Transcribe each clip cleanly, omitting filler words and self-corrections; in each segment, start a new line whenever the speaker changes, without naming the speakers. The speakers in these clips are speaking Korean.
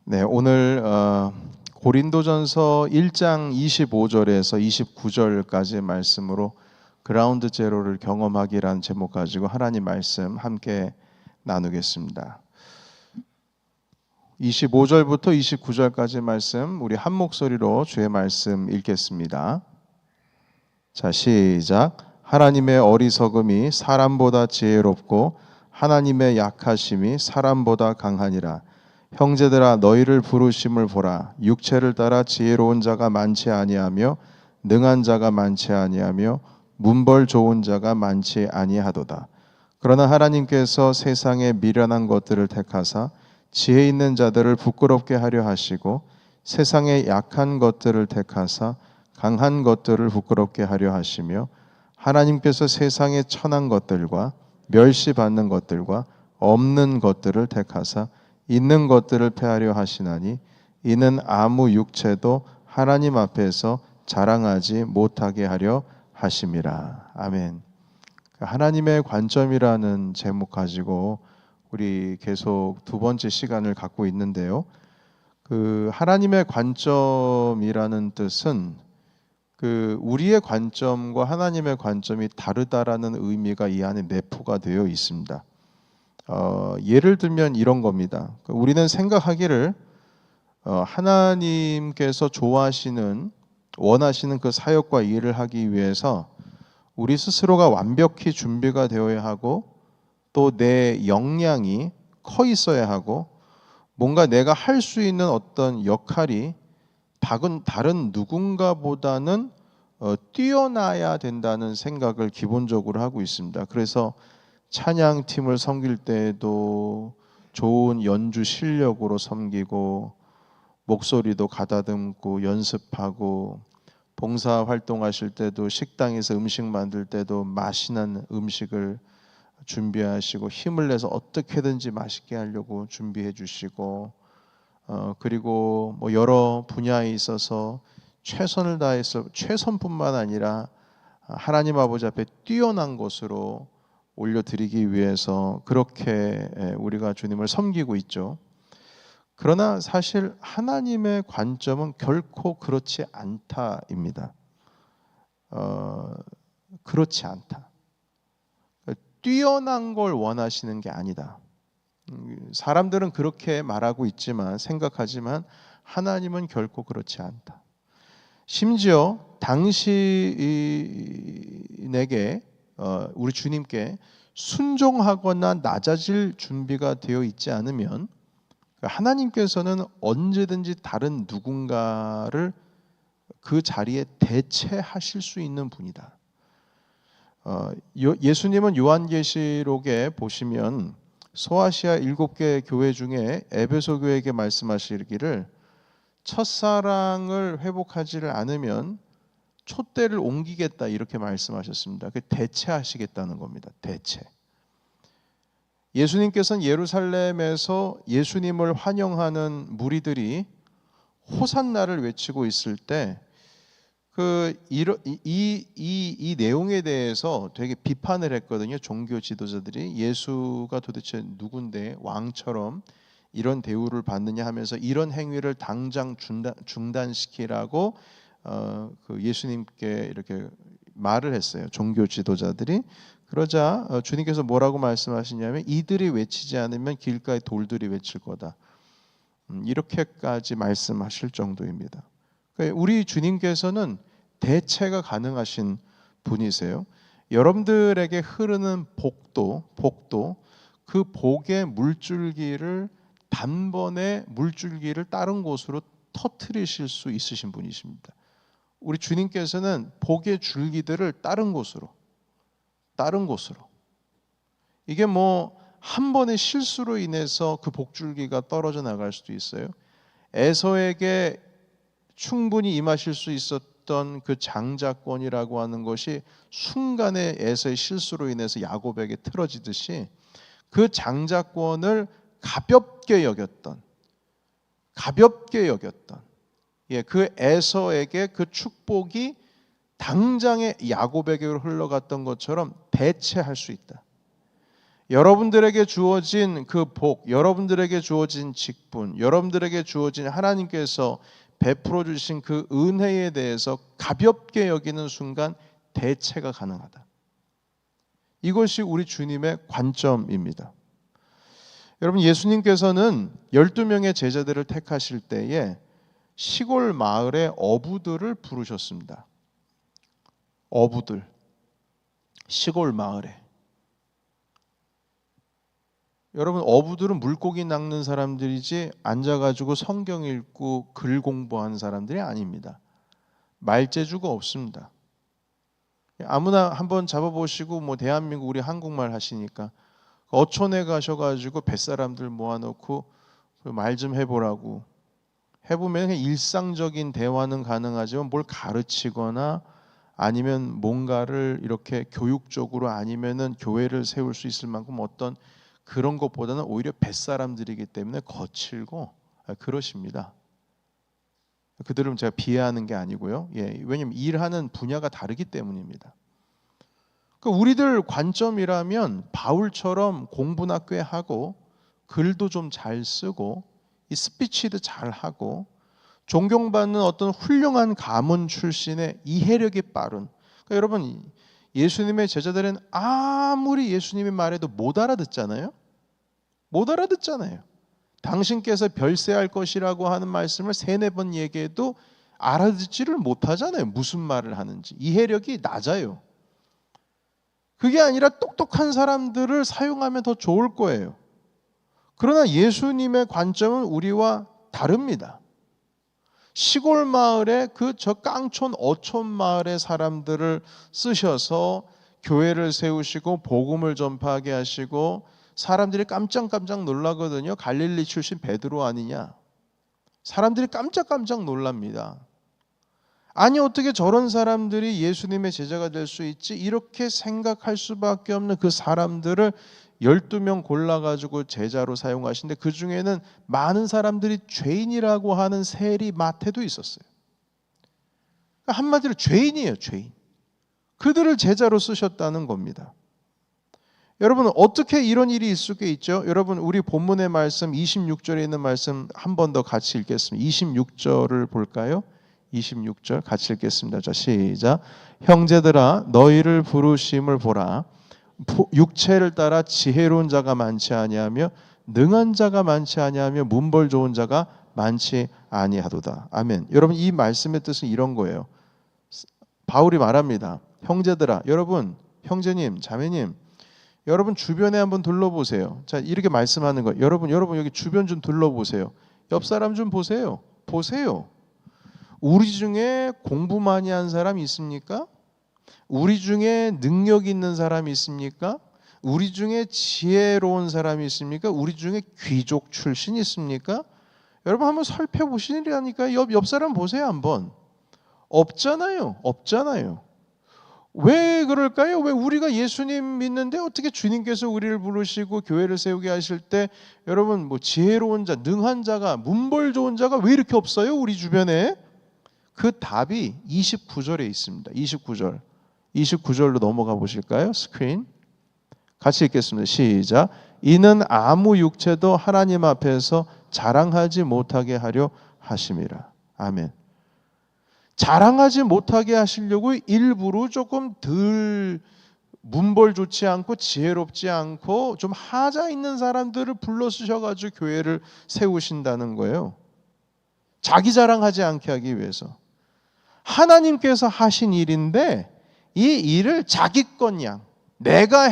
네, 오늘 고린도전서 1장 25절에서 29절까지의 말씀으로 그라운드 제로를 경험하기라는 제목 가지고 하나님 말씀 함께 나누겠습니다. 25절부터 29절까지 말씀 우리 한 목소리로 주의 말씀 읽겠습니다. 자, 시작. 하나님의 어리석음이 사람보다 지혜롭고 하나님의 약하심이 사람보다 강하니라. 형제들아, 너희를 부르심을 보라. 육체를 따라 지혜로운 자가 많지 아니하며 능한 자가 많지 아니하며 문벌 좋은 자가 많지 아니하도다. 그러나 하나님께서 세상의 미련한 것들을 택하사 지혜 있는 자들을 부끄럽게 하려 하시고 세상의 약한 것들을 택하사 강한 것들을 부끄럽게 하려 하시며 하나님께서 세상의 천한 것들과 멸시받는 것들과 없는 것들을 택하사 있는 것들을 패하려 하시나니 이는 아무 육체도 하나님 앞에서 자랑하지 못하게 하려 하심이라. 아멘. 하나님의 관점이라는 제목 가지고 우리 계속 두 번째 시간을 갖고 있는데요. 그 하나님의 관점이라는 뜻은 우리의 관점과 하나님의 관점이 다르다라는 의미가 이 안에 내포가 되어 있습니다. 예를 들면 이런 겁니다. 우리는 생각하기를 하나님께서 좋아하시는 원하시는 그 사역과 일을 하기 위해서 우리 스스로가 완벽히 준비가 되어야 하고 또 내 역량이 커 있어야 하고 뭔가 내가 할 수 있는 어떤 역할이 다른 누군가보다는 뛰어나야 된다는 생각을 기본적으로 하고 있습니다. 그래서 찬양팀을 섬길 때에도 좋은 연주 실력으로 섬기고 목소리도 가다듬고 연습하고 봉사 활동하실 때도 식당에서 음식 만들 때도 맛있는 음식을 준비하시고 힘을 내서 어떻게든지 맛있게 하려고 준비해 주시고 그리고 뭐 여러 분야에 있어서 최선을 다해서 최선뿐만 아니라 하나님 아버지 앞에 뛰어난 것으로 올려드리기 위해서 그렇게 우리가 주님을 섬기고 있죠. 그러나 사실 하나님의 관점은 결코 그렇지 않다입니다. 그렇지 않다. 뛰어난 걸 원하시는 게 아니다. 사람들은 그렇게 말하고 있지만 생각하지만 하나님은 결코 그렇지 않다. 심지어 당신에게 우리 주님께 순종하거나 낮아질 준비가 되어 있지 않으면 하나님께서는 언제든지 다른 누군가를 그 자리에 대체하실 수 있는 분이다. 예수님은 요한계시록에 보시면 소아시아 7개 교회 중에 에베소 교회에게 말씀하시기를 첫사랑을 회복하지를 않으면 촛대를 옮기겠다 이렇게 말씀하셨습니다. 그 대체하시겠다는 겁니다. 대체. 예수님께서는 예루살렘에서 예수님을 환영하는 무리들이 호산나를 외치고 있을 때 이 내용에 대해서 되게 비판을 했거든요. 종교 지도자들이 예수가 도대체 누군데 왕처럼 이런 대우를 받느냐 하면서 이런 행위를 당장 중단시키라고 예수님께 이렇게 말을 했어요. 종교 지도자들이. 그러자 주님께서 뭐라고 말씀하시냐면 이들이 외치지 않으면 길가에 돌들이 외칠 거다. 이렇게까지 말씀하실 정도입니다. 우리 주님께서는 대체가 가능하신 분이세요. 여러분들에게 흐르는 복도 그 복의 물줄기를 단번에 물줄기를 다른 곳으로 터뜨리실 수 있으신 분이십니다. 우리 주님께서는 복의 줄기들을 다른 곳으로 이게 뭐 한 번의 실수로 인해서 그 복줄기가 떨어져 나갈 수도 있어요. 에서에게 충분히 임하실 수 있었던 그 장자권이라고 하는 것이 순간에 에서의 실수로 인해서 야곱에게 틀어지듯이 그 장자권을 가볍게 여겼던 그 에서에게 그 축복이 당장에 야곱에게로 흘러갔던 것처럼 대체할 수 있다. 여러분들에게 주어진 그 복, 여러분들에게 주어진 직분, 여러분들에게 주어진 하나님께서 베풀어 주신 그 은혜에 대해서 가볍게 여기는 순간 대체가 가능하다. 이것이 우리 주님의 관점입니다. 여러분, 예수님께서는 12명의 제자들을 택하실 때에 시골 마을의 어부들을 부르셨습니다. 어부들, 시골 마을에. 여러분, 어부들은 물고기 낚는 사람들이지 앉아가지고 성경 읽고 글 공부하는 사람들이 아닙니다. 말재주가 없습니다. 아무나 한번 잡아보시고 뭐 대한민국 우리 한국말 하시니까 어촌에 가셔가지고 뱃사람들 모아놓고 말 좀 해보라고 해보면 일상적인 대화는 가능하지만 뭘 가르치거나 아니면 뭔가를 이렇게 교육적으로 아니면은 교회를 세울 수 있을 만큼 어떤 그런 것보다는 오히려 뱃사람들이기 때문에 거칠고 그러십니다. 그들은 제가 비하하는 게 아니고요. 왜냐하면 일하는 분야가 다르기 때문입니다. 그러니까 우리들 관점이라면 바울처럼 공부나 꽤 하고 글도 좀 잘 쓰고 이 스피치도 잘 하고 존경받는 어떤 훌륭한 가문 출신의 이해력이 빠른, 그러니까 여러분, 예수님의 제자들은 아무리 예수님의 말해도 못 알아듣잖아요. 못 알아듣잖아요. 당신께서 별세할 것이라고 하는 말씀을 3-4번 얘기해도 알아듣지를 못하잖아요. 무슨 말을 하는지. 이해력이 낮아요. 그게 아니라 똑똑한 사람들을 사용하면 더 좋을 거예요. 그러나 예수님의 관점은 우리와 다릅니다. 시골 마을에 저 깡촌 어촌 마을의 사람들을 쓰셔서 교회를 세우시고 복음을 전파하게 하시고 사람들이 깜짝깜짝 놀라거든요. 갈릴리 출신 베드로 아니냐. 사람들이 깜짝깜짝 놀랍니다. 아니 어떻게 저런 사람들이 예수님의 제자가 될 수 있지? 이렇게 생각할 수밖에 없는 그 사람들을 12명 골라가지고 제자로 사용하시는데 그 중에는 많은 사람들이 죄인이라고 하는 세리 마태도 있었어요. 한마디로 죄인이에요. 죄인. 그들을 제자로 쓰셨다는 겁니다. 여러분, 어떻게 이런 일이 있을 수 있죠? 여러분, 우리 본문의 말씀 26절에 있는 말씀 한 번 더 같이 읽겠습니다. 26절을 볼까요? 26절 같이 읽겠습니다. 자, 시작. 형제들아, 너희를 부르심을 보라. 육체를 따라 지혜로운 자가 많지 아니하며 능한 자가 많지 아니하며 문벌 좋은 자가 많지 아니하도다. 아멘. 여러분, 이 말씀의 뜻은 이런 거예요. 바울이 말합니다. 형제들아, 여러분, 형제님, 자매님, 여러분 주변에 한번 둘러보세요. 자, 이렇게 말씀하는 거예요. 여러분 여기 주변 좀 둘러보세요. 옆 사람 좀 보세요. 보세요. 우리 중에 공부 많이 한 사람 있습니까? 우리 중에 능력 있는 사람이 있습니까? 우리 중에 지혜로운 사람이 있습니까? 우리 중에 귀족 출신이 있습니까? 여러분 한번 살펴보시라니까. 옆 사람 보세요 한번. 없잖아요. 없잖아요. 왜 그럴까요? 왜 우리가 예수님 믿는데 어떻게 주님께서 우리를 부르시고 교회를 세우게 하실 때 여러분 뭐 지혜로운 자, 능한 자가, 문벌 좋은 자가 왜 이렇게 없어요? 우리 주변에. 그 답이 29절에 있습니다. 29절. 29절로 넘어가 보실까요? 스크린. 같이 읽겠습니다. 시작. 이는 아무 육체도 하나님 앞에서 자랑하지 못하게 하려 하심이라. 아멘. 자랑하지 못하게 하시려고 일부러 조금 덜 문벌 좋지 않고 지혜롭지 않고 좀 하자 있는 사람들을 불러 쓰셔가지고 교회를 세우신다는 거예요. 자기 자랑하지 않게 하기 위해서. 하나님께서 하신 일인데 이 일을 자기 것양 내가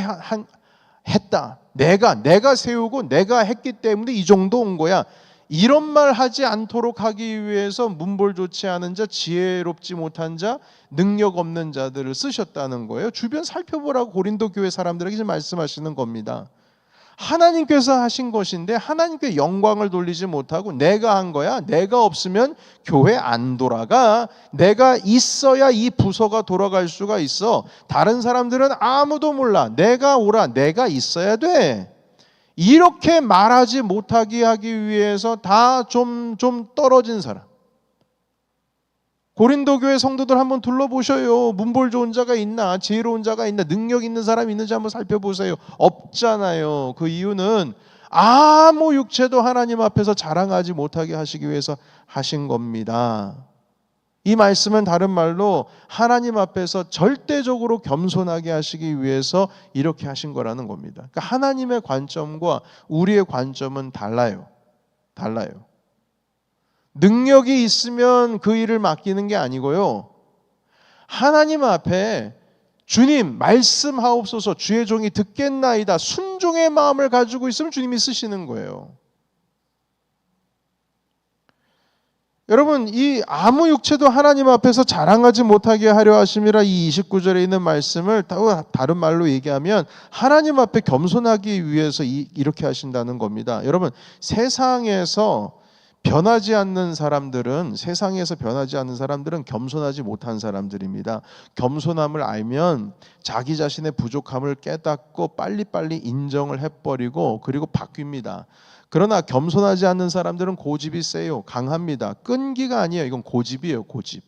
했다. 내가 세우고 내가 했기 때문에 이 정도 온 거야. 이런 말 하지 않도록 하기 위해서 문벌 좋지 않은 자, 지혜롭지 못한 자, 능력 없는 자들을 쓰셨다는 거예요. 주변 살펴보라고 고린도 교회 사람들에게 지금 말씀하시는 겁니다. 하나님께서 하신 것인데 하나님께 영광을 돌리지 못하고 내가 한 거야. 내가 없으면 교회 안 돌아가. 내가 있어야 이 부서가 돌아갈 수가 있어. 다른 사람들은 아무도 몰라. 내가 오라. 내가 있어야 돼. 이렇게 말하지 못하게 하기 위해서 다 좀 떨어진 사람, 고린도 교회 성도들 한번 둘러보셔요. 문벌 좋은 자가 있나? 지혜로운 자가 있나? 능력 있는 사람이 있는지 한번 살펴보세요. 없잖아요. 그 이유는 아무 육체도 하나님 앞에서 자랑하지 못하게 하시기 위해서 하신 겁니다. 이 말씀은 다른 말로 하나님 앞에서 절대적으로 겸손하게 하시기 위해서 이렇게 하신 거라는 겁니다. 그러니까 하나님의 관점과 우리의 관점은 달라요. 능력이 있으면 그 일을 맡기는 게 아니고요. 하나님 앞에 주님 말씀하옵소서 주의 종이 듣겠나이다. 순종의 마음을 가지고 있으면 주님이 쓰시는 거예요. 여러분, 이 아무 육체도 하나님 앞에서 자랑하지 못하게 하려 하심이라 이 29절에 있는 말씀을 다른 말로 얘기하면 하나님 앞에 겸손하기 위해서 이렇게 하신다는 겁니다. 여러분, 세상에서 변하지 않는 사람들은 겸손하지 못한 사람들입니다. 겸손함을 알면 자기 자신의 부족함을 깨닫고 빨리빨리 인정을 해버리고 그리고 바뀝니다. 그러나 겸손하지 않는 사람들은 고집이 세요. 강합니다. 끈기가 아니에요. 이건 고집이에요. 고집.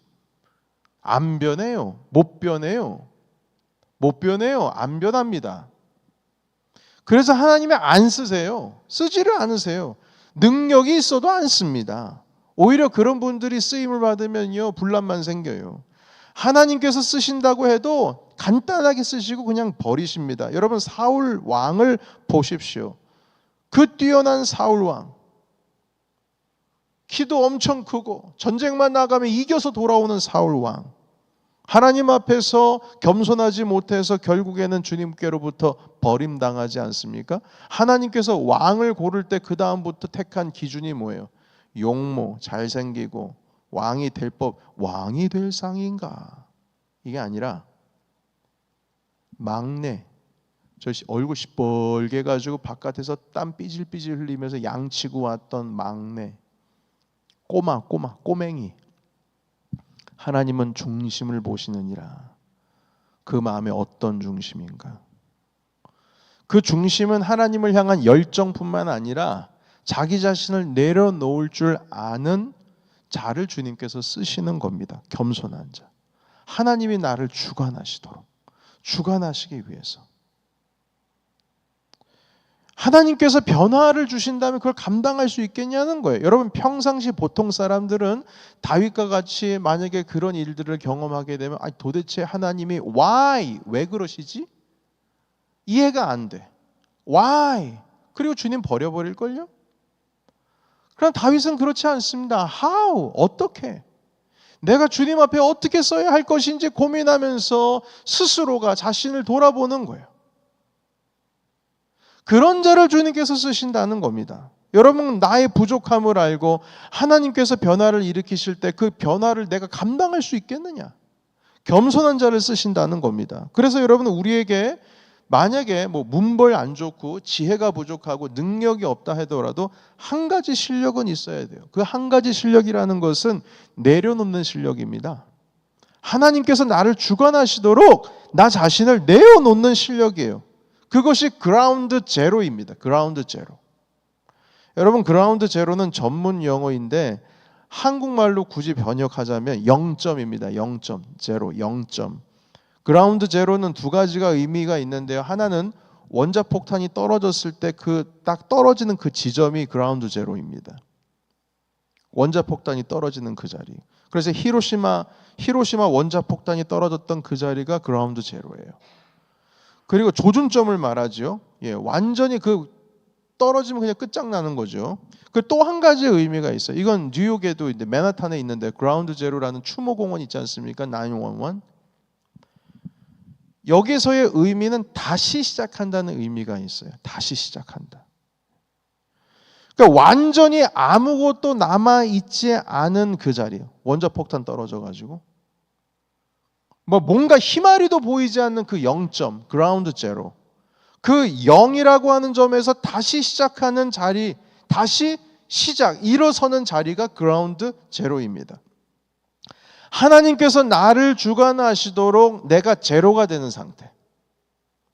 안 변해요. 못 변해요. 안 변합니다. 그래서 하나님이 안 쓰세요. 쓰지를 않으세요. 능력이 있어도 안 씁니다. 오히려 그런 분들이 쓰임을 받으면요 분란만 생겨요. 하나님께서 쓰신다고 해도 간단하게 쓰시고 그냥 버리십니다. 여러분 사울 왕을 보십시오. 그 뛰어난 사울 왕, 키도 엄청 크고 전쟁만 나가면 이겨서 돌아오는 사울 왕, 하나님 앞에서 겸손하지 못해서 결국에는 주님께로부터 버림당하지 않습니까? 하나님께서 왕을 고를 때 그 다음부터 택한 기준이 뭐예요? 용모, 잘생기고 왕이 될 법, 왕이 될 상인가? 이게 아니라 막내, 저 얼굴 시뻘게 가지고 바깥에서 땀 삐질삐질 흘리면서 양치고 왔던 막내, 꼬맹이. 하나님은 중심을 보시느니라. 그 마음에 어떤 중심인가? 그 중심은 하나님을 향한 열정뿐만 아니라 자기 자신을 내려놓을 줄 아는 자를 주님께서 쓰시는 겁니다. 겸손한 자. 하나님이 나를 주관하시기 위해서. 하나님께서 변화를 주신다면 그걸 감당할 수 있겠냐는 거예요. 여러분 평상시 보통 사람들은 다윗과 같이 만약에 그런 일들을 경험하게 되면 도대체 하나님이 why? 왜 그러시지? 이해가 안 돼. why? 그리고 주님 버려버릴걸요? 그럼 다윗은 그렇지 않습니다. how? 어떻게? 내가 주님 앞에 어떻게 써야 할 것인지 고민하면서 스스로가 자신을 돌아보는 거예요. 그런 자를 주님께서 쓰신다는 겁니다. 여러분 나의 부족함을 알고 하나님께서 변화를 일으키실 때 그 변화를 내가 감당할 수 있겠느냐? 겸손한 자를 쓰신다는 겁니다. 그래서 여러분 우리에게 만약에 문벌 안 좋고 지혜가 부족하고 능력이 없다 하더라도 한 가지 실력은 있어야 돼요. 그 한 가지 실력이라는 것은 내려놓는 실력입니다. 하나님께서 나를 주관하시도록 나 자신을 내어놓는 실력이에요. 그것이 그라운드 제로입니다. 그라운드 제로. 여러분 그라운드 제로는 전문 용어인데 한국말로 굳이 번역하자면 0점입니다. 0점. 제로. 0점. 그라운드 제로는 두 가지가 의미가 있는데요. 하나는 원자폭탄이 떨어졌을 때 딱 떨어지는 그 지점이 그라운드 제로입니다. 원자폭탄이 떨어지는 그 자리. 그래서 히로시마 원자폭탄이 떨어졌던 그 자리가 그라운드 제로예요. 그리고 조준점을 말하죠. 완전히 떨어지면 그냥 끝장나는 거죠. 그 또 한 가지 의미가 있어요. 이건 뉴욕에도 맨하탄에 있는데 그라운드 제로라는 추모공원 있지 않습니까? 911. 여기서의 의미는 다시 시작한다는 의미가 있어요. 다시 시작한다. 그러니까 완전히 아무것도 남아있지 않은 그 자리예요. 원자폭탄 떨어져가지고. 뭔가 희마리도 보이지 않는 그 0점, 그라운드 제로. 그 0이라고 하는 점에서 다시 시작하는 자리, 다시 일어서는 자리가 그라운드 제로입니다. 하나님께서 나를 주관하시도록 내가 제로가 되는 상태.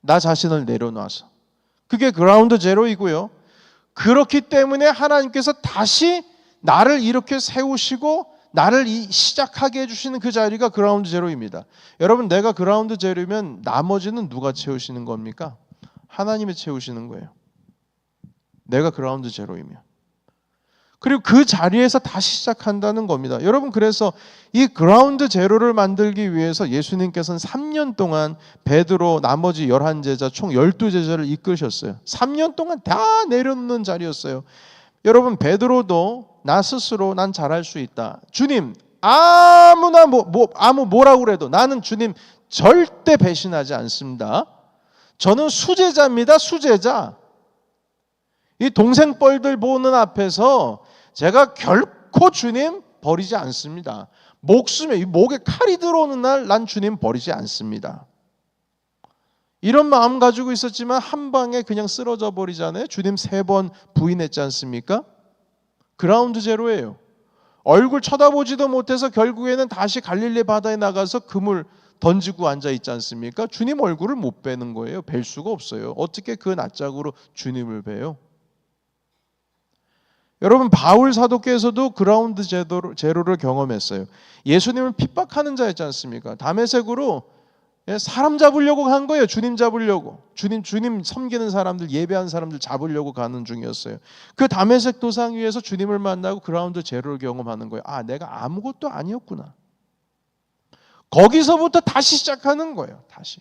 나 자신을 내려놔서. 그게 그라운드 제로이고요. 그렇기 때문에 하나님께서 다시 나를 이렇게 세우시고 나를 시작하게 해주시는 그 자리가 그라운드 제로입니다. 여러분, 내가 그라운드 제로면 나머지는 누가 채우시는 겁니까? 하나님이 채우시는 거예요. 내가 그라운드 제로이면. 그리고 그 자리에서 다시 시작한다는 겁니다. 여러분, 그래서 이 그라운드 제로를 만들기 위해서 예수님께서는 3년 동안 베드로 나머지 11제자 총 12제자를 이끄셨어요. 3년 동안 다 내려놓는 자리였어요. 여러분, 베드로도 나 스스로 난 잘할 수 있다. 주님, 아무나 뭐라고 그래도 나는 주님 절대 배신하지 않습니다. 저는 수제자입니다. 수제자. 이 동생 뻘들 보는 앞에서 제가 결코 주님 버리지 않습니다. 목에 칼이 들어오는 날 난 주님 버리지 않습니다. 이런 마음 가지고 있었지만 한 방에 그냥 쓰러져 버리잖아요. 주님 3번 부인했지 않습니까? 그라운드 제로예요. 얼굴 쳐다보지도 못해서 결국에는 다시 갈릴리 바다에 나가서 그물 던지고 앉아 있지 않습니까? 주님 얼굴을 못 뵈는 거예요. 뵐 수가 없어요. 어떻게 그 낯짝으로 주님을 뵈요? 여러분, 바울 사도께서도 그라운드 제로를 경험했어요. 예수님을 핍박하는 자였지 않습니까? 다메섹으로 사람 잡으려고 간 거예요. 주님 잡으려고. 주님 섬기는 사람들, 예배한 사람들 잡으려고 가는 중이었어요. 그 다메섹 도상 위에서 주님을 만나고 그라운드 제로를 경험하는 거예요. 아, 내가 아무것도 아니었구나. 거기서부터 다시 시작하는 거예요. 다시.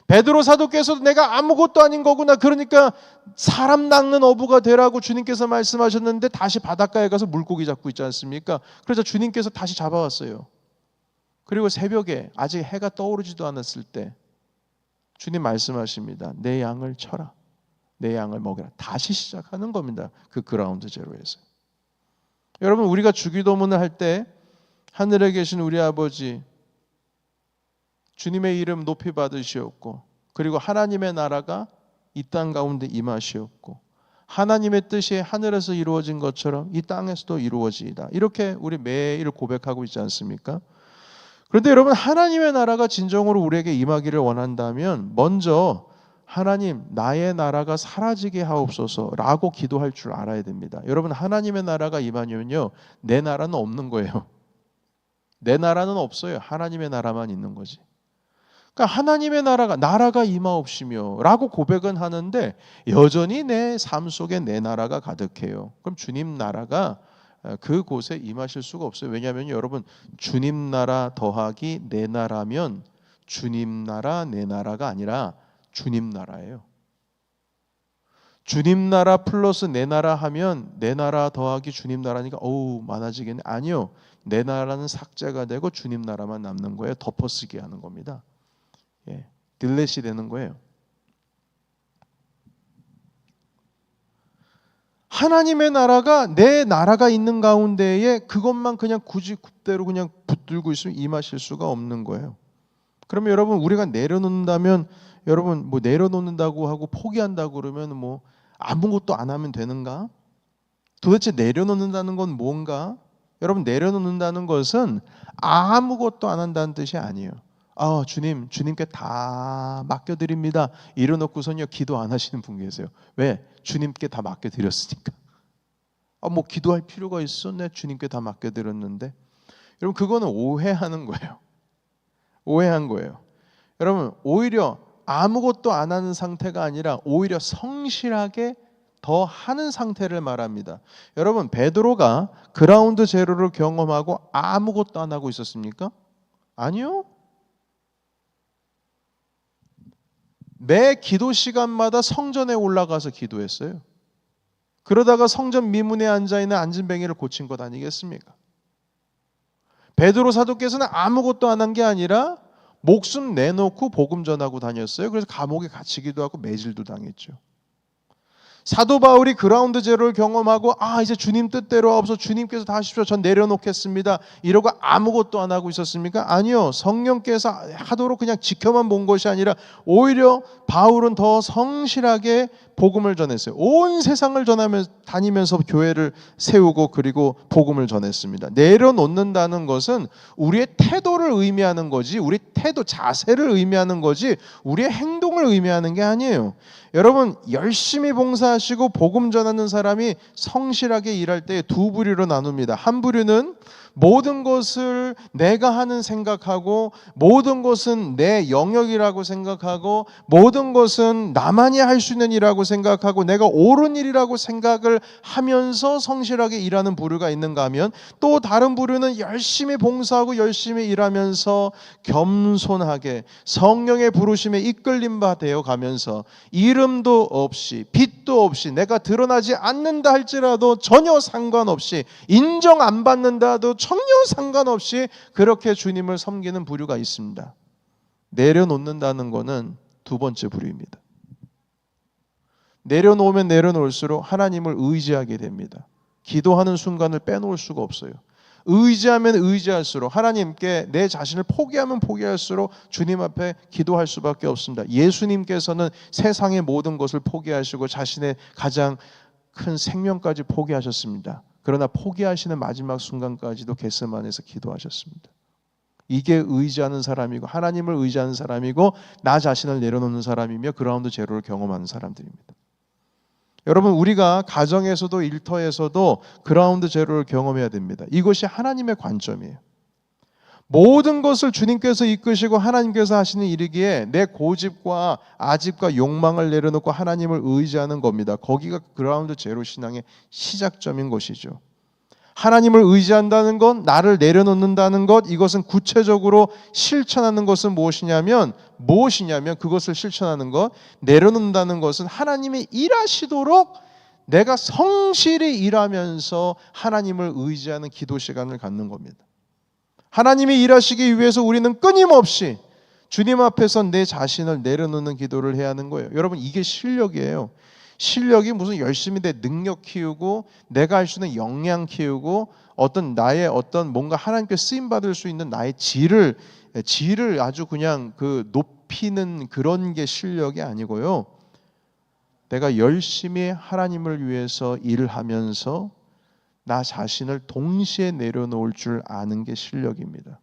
베드로 사도께서도 내가 아무것도 아닌 거구나. 그러니까 사람 낚는 어부가 되라고 주님께서 말씀하셨는데 다시 바닷가에 가서 물고기 잡고 있지 않습니까? 그래서 주님께서 다시 잡아왔어요. 그리고 새벽에 아직 해가 떠오르지도 않았을 때 주님 말씀하십니다. 내 양을 쳐라. 내 양을 먹여라. 다시 시작하는 겁니다. 그 그라운드 제로에서. 여러분, 우리가 주기도문을 할 때 하늘에 계신 우리 아버지 주님의 이름 높이 받으시옵고 그리고 하나님의 나라가 이 땅 가운데 임하시옵고 하나님의 뜻이 하늘에서 이루어진 것처럼 이 땅에서도 이루어지이다. 이렇게 우리 매일 고백하고 있지 않습니까? 그런데 여러분, 하나님의 나라가 진정으로 우리에게 임하기를 원한다면 먼저 하나님, 나의 나라가 사라지게 하옵소서라고 기도할 줄 알아야 됩니다. 여러분, 하나님의 나라가 임하면요, 내 나라는 없는 거예요. 내 나라는 없어요. 하나님의 나라만 있는 거지. 그러니까 하나님의 나라가 임하옵시며 라고 고백은 하는데 여전히 내 삶 속에 내 나라가 가득해요. 그럼 주님 나라가 그곳에 임하실 수가 없어요. 왜냐하면 여러분, 주님 나라 더하기 내 나라면 주님 나라 내 나라가 아니라 주님 나라예요. 주님 나라 플러스 내 나라 하면 내 나라 더하기 주님 나라니까 어우 많아지겠네. 아니요. 내 나라는 삭제가 되고 주님 나라만 남는 거예요. 덮어쓰기 하는 겁니다. 딜렛이 되는 거예요. 하나님의 나라가 내 나라가 있는 가운데에 그것만 그냥 굳이 굽대로 그냥 붙들고 있으면 임하실 수가 없는 거예요. 그러면 여러분, 우리가 내려놓는다면 여러분 뭐 내려놓는다고 하고 포기한다고 그러면 뭐 아무것도 안 하면 되는가? 도대체 내려놓는다는 건 뭔가? 여러분, 내려놓는다는 것은 아무것도 안 한다는 뜻이 아니에요. 아, 주님께 다 맡겨드립니다. 이러놓고선요 기도 안 하시는 분 계세요. 왜? 주님께 다 맡겨드렸으니까. 뭐 기도할 필요가 있어? 내 주님께 다 맡겨드렸는데. 여러분, 그거는 오해하는 거예요. 오해한 거예요. 여러분, 오히려 아무것도 안 하는 상태가 아니라 오히려 성실하게 더 하는 상태를 말합니다. 여러분, 베드로가 그라운드 제로를 경험하고 아무것도 안 하고 있었습니까? 아니요. 매 기도 시간마다 성전에 올라가서 기도했어요. 그러다가 성전 미문에 앉아있는 안진뱅이를 고친 것 아니겠습니까? 베드로 사도께서는 아무것도 안 한 게 아니라 목숨 내놓고 복음 전하고 다녔어요. 그래서 감옥에 갇히기도 하고 매질도 당했죠. 사도 바울이 그라운드 제로를 경험하고 이제 주님 뜻대로 하옵소서, 주님께서 다 하십시오, 전 내려놓겠습니다 이러고 아무것도 안 하고 있었습니까? 아니요. 성령께서 하도록 그냥 지켜만 본 것이 아니라 오히려 바울은 더 성실하게 복음을 전했어요. 온 세상을 다니면서 교회를 세우고 그리고 복음을 전했습니다. 내려놓는다는 것은 우리의 태도를 의미하는 거지, 우리 태도 자세를 의미하는 거지 우리의 행동을 의미하는 게 아니에요. 여러분, 열심히 봉사하시고 복음 전하는 사람이 성실하게 일할 때 두 부류로 나눕니다. 한 부류는 모든 것을 내가 하는 생각하고, 모든 것은 내 영역이라고 생각하고, 모든 것은 나만이 할 수 있는 일이라고 생각하고, 내가 옳은 일이라고 생각을 하면서 성실하게 일하는 부류가 있는가 하면, 또 다른 부류는 열심히 봉사하고 열심히 일하면서 겸손하게 성령의 부르심에 이끌림 바 되어 가면서 이름도 없이 빛도 없이 내가 드러나지 않는다 할지라도 전혀 상관없이, 인정 안 받는다도 전혀 상관없이 그렇게 주님을 섬기는 부류가 있습니다. 내려놓는다는 것은 두 번째 부류입니다. 내려놓으면 내려놓을수록 하나님을 의지하게 됩니다. 기도하는 순간을 빼놓을 수가 없어요. 의지하면 의지할수록, 하나님께 내 자신을 포기하면 포기할수록 주님 앞에 기도할 수밖에 없습니다. 예수님께서는 세상의 모든 것을 포기하시고 자신의 가장 큰 생명까지 포기하셨습니다. 그러나 포기하시는 마지막 순간까지도 겟세마네에서 기도하셨습니다. 이게 의지하는 사람이고, 하나님을 의지하는 사람이고, 나 자신을 내려놓는 사람이며 그라운드 제로를 경험하는 사람들입니다. 여러분, 우리가 가정에서도 일터에서도 그라운드 제로를 경험해야 됩니다. 이것이 하나님의 관점이에요. 모든 것을 주님께서 이끄시고 하나님께서 하시는 일이기에 내 고집과 아집과 욕망을 내려놓고 하나님을 의지하는 겁니다. 거기가 그라운드 제로 신앙의 시작점인 것이죠. 하나님을 의지한다는 것, 나를 내려놓는다는 것, 이것은 구체적으로 실천하는 것은 무엇이냐면 그것을 실천하는 것, 내려놓는다는 것은 하나님이 일하시도록 내가 성실히 일하면서 하나님을 의지하는 기도 시간을 갖는 겁니다. 하나님이 일하시기 위해서 우리는 끊임없이 주님 앞에서 내 자신을 내려놓는 기도를 해야 하는 거예요. 여러분, 이게 실력이에요. 실력이 무슨 열심히 내 능력 키우고 내가 할 수 있는 역량 키우고 나의 뭔가 하나님께 쓰임 받을 수 있는 나의 질을 아주 그냥 높이는 그런 게 실력이 아니고요. 내가 열심히 하나님을 위해서 일을 하면서 나 자신을 동시에 내려놓을 줄 아는 게 실력입니다.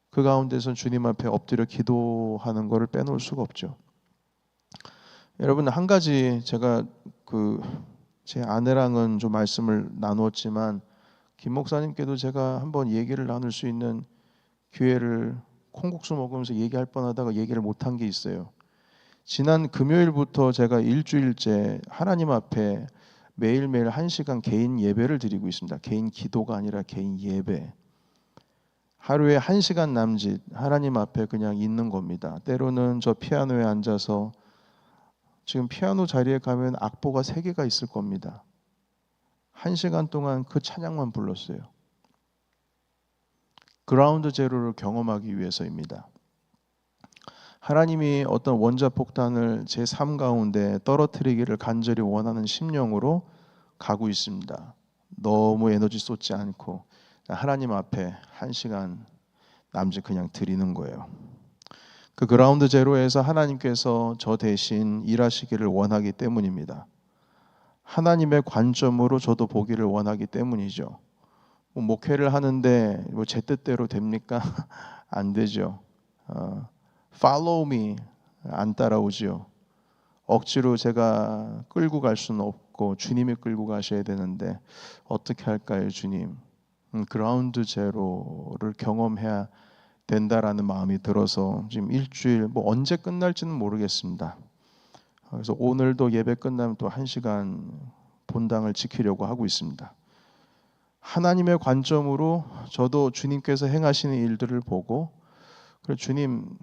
그 가운데서 주님 앞에 엎드려 기도하는 것을 빼놓을 수가 없죠. 여러분, 한 가지 제가 제 아내랑은 좀 말씀을 나누었지만 김 목사님께도 제가 한번 얘기를 나눌 수 있는 기회를 콩국수 먹으면서 얘기할 뻔하다가 얘기를 못한 게 있어요. 지난 금요일부터 제가 일주일째 하나님 앞에 매일매일 1시간 개인 예배를 드리고 있습니다. 개인 기도가 아니라 개인 예배. 하루에 1시간 남짓 하나님 앞에 그냥 있는 겁니다. 때로는 저 피아노에 앉아서, 지금 피아노 자리에 가면 악보가 3개가 있을 겁니다. 1시간 동안 그 찬양만 불렀어요. 그라운드 제로를 경험하기 위해서입니다. 하나님이 어떤 원자폭탄을 제 삶 가운데 떨어뜨리기를 간절히 원하는 심령으로 가고 있습니다. 너무 에너지 쏟지 않고 하나님 앞에 1시간 남짓 그냥 드리는 거예요. 그 그라운드 제로에서 하나님께서 저 대신 일하시기를 원하기 때문입니다. 하나님의 관점으로 저도 보기를 원하기 때문이죠. 목회를 하는데 제 뜻대로 됩니까? 안 되죠. Follow me, 안 따라오지요. 억지로 제가 끌고 갈 수는 없고 주님이 끌고 가셔야 되는데 어떻게 할까요, 주님? 그라운드 제로를 경험해야 된다라는 마음이 들어서 지금 일주일, 언제 끝날지는 모르겠습니다. 그래서 오늘도 예배 끝나면 또 1시간 본당을 지키려고 하고 있습니다. 하나님의 관점으로 저도 주님께서 행하시는 일들을 보고, 그래, 주님,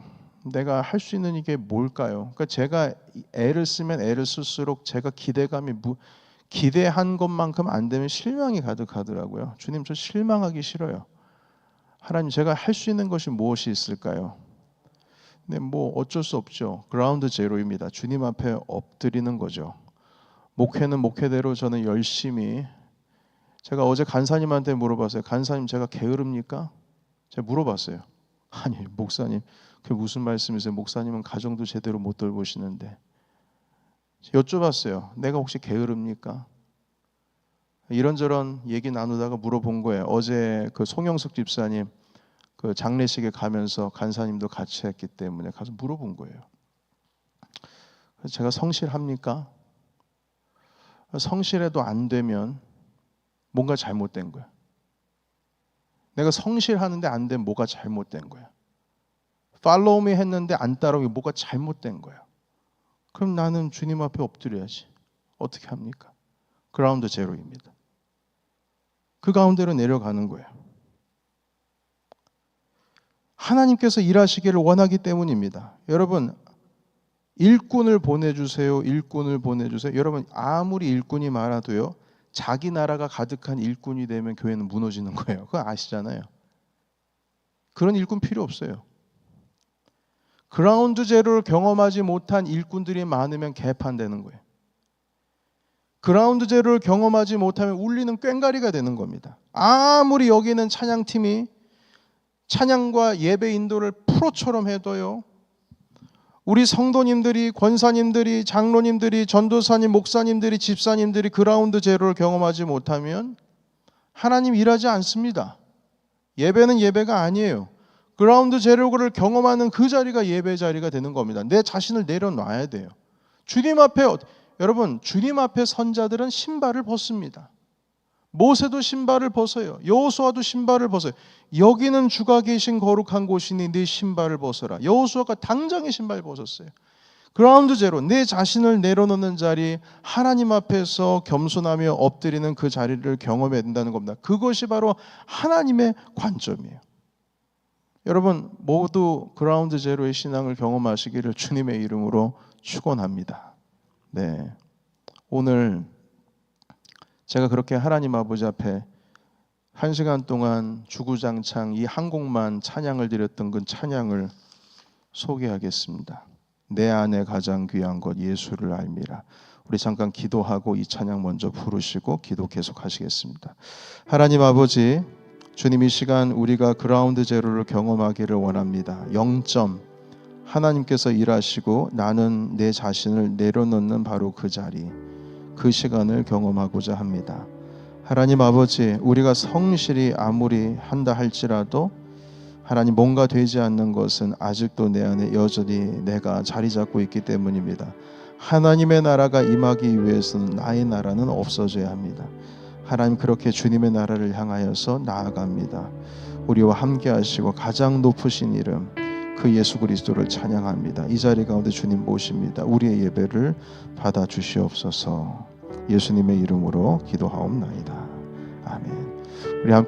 내가 할 수 있는 이게 뭘까요? 그러니까 제가 애를 쓰면 애를 쓸수록 제가 기대한 것만큼 안 되면 실망이 가득하더라고요. 주님, 저 실망하기 싫어요. 하나님, 제가 할 수 있는 것이 무엇이 있을까요? 근데 어쩔 수 없죠. 그라운드 제로입니다. 주님 앞에 엎드리는 거죠. 목회는 목회대로 저는 열심히, 제가 어제 간사님한테 물어봤어요. 간사님, 제가 게으릅니까? 제가 물어봤어요. 아니, 목사님, 그게 무슨 말씀이세요? 목사님은 가정도 제대로 못 돌보시는데. 여쭤봤어요. 내가 혹시 게으릅니까? 이런저런 얘기 나누다가 물어본 거예요. 어제 그 송영석 집사님 그 장례식에 가면서 간사님도 같이 했기 때문에 가서 물어본 거예요. 제가 성실합니까? 성실해도 안 되면 뭔가 잘못된 거야. 내가 성실하는데 안 되면 뭐가 잘못된 거야. 팔로우 미 했는데 안 따라오면 뭐가 잘못된 거야. 그럼 나는 주님 앞에 엎드려야지. 어떻게 합니까? 그라운드 제로입니다. 그 가운데로 내려가는 거예요. 하나님께서 일하시기를 원하기 때문입니다. 여러분, 일꾼을 보내주세요. 일꾼을 보내주세요. 여러분, 아무리 일꾼이 많아도요, 자기 나라가 가득한 일꾼이 되면 교회는 무너지는 거예요. 그거 아시잖아요. 그런 일꾼 필요 없어요. 그라운드 제로를 경험하지 못한 일꾼들이 많으면 개판되는 거예요. 그라운드 제로를 경험하지 못하면 울리는 꽹가리가 되는 겁니다. 아무리 여기는 찬양팀이 찬양과 예배 인도를 프로처럼 해도요, 우리 성도님들이, 권사님들이, 장로님들이, 전도사님, 목사님들이, 집사님들이 그라운드 제로를 경험하지 못하면 하나님 일하지 않습니다. 예배는 예배가 아니에요. 그라운드 제로를 경험하는 그 자리가 예배 자리가 되는 겁니다. 내 자신을 내려놔야 돼요. 주님 앞에, 여러분, 주님 앞에 선자들은 신발을 벗습니다. 모세도 신발을 벗어요. 여호수아도 신발을 벗어요. 여기는 주가 계신 거룩한 곳이니 네 신발을 벗어라. 여호수아가 당장에 신발 벗었어요. 그라운드 제로, 내 자신을 내려놓는 자리, 하나님 앞에서 겸손하며 엎드리는 그 자리를 경험해야 된다는 겁니다. 그것이 바로 하나님의 관점이에요. 여러분, 모두 그라운드 제로의 신앙을 경험하시기를 주님의 이름으로 축원합니다. 네, 오늘 제가 그렇게 하나님 아버지 앞에 1시간 동안 주구장창 이 한 곡만 찬양을 드렸던 그 찬양을 소개하겠습니다. 내 안에 가장 귀한 것 예수를 알미라. 우리 잠깐 기도하고 이 찬양 먼저 부르시고 기도 계속 하시겠습니다. 하나님 아버지, 주님 이 시간 우리가 그라운드 제로를 경험하기를 원합니다. 0점, 하나님께서 일하시고 나는 내 자신을 내려놓는 바로 그 자리, 그 시간을 경험하고자 합니다. 하나님 아버지, 우리가 성실히 아무리 한다 할지라도 하나님 뭔가 되지 않는 것은 아직도 내 안에 여전히 내가 자리 잡고 있기 때문입니다. 하나님의 나라가 임하기 위해서는 나의 나라는 없어져야 합니다. 하나님, 그렇게 주님의 나라를 향하여서 나아갑니다. 우리와 함께 하시고 가장 높으신 이름 그 예수 그리스도를 찬양합니다. 이 자리 가운데 주님 모십니다. 우리의 예배를 받아 주시옵소서. 예수님의 이름으로 기도하옵나이다.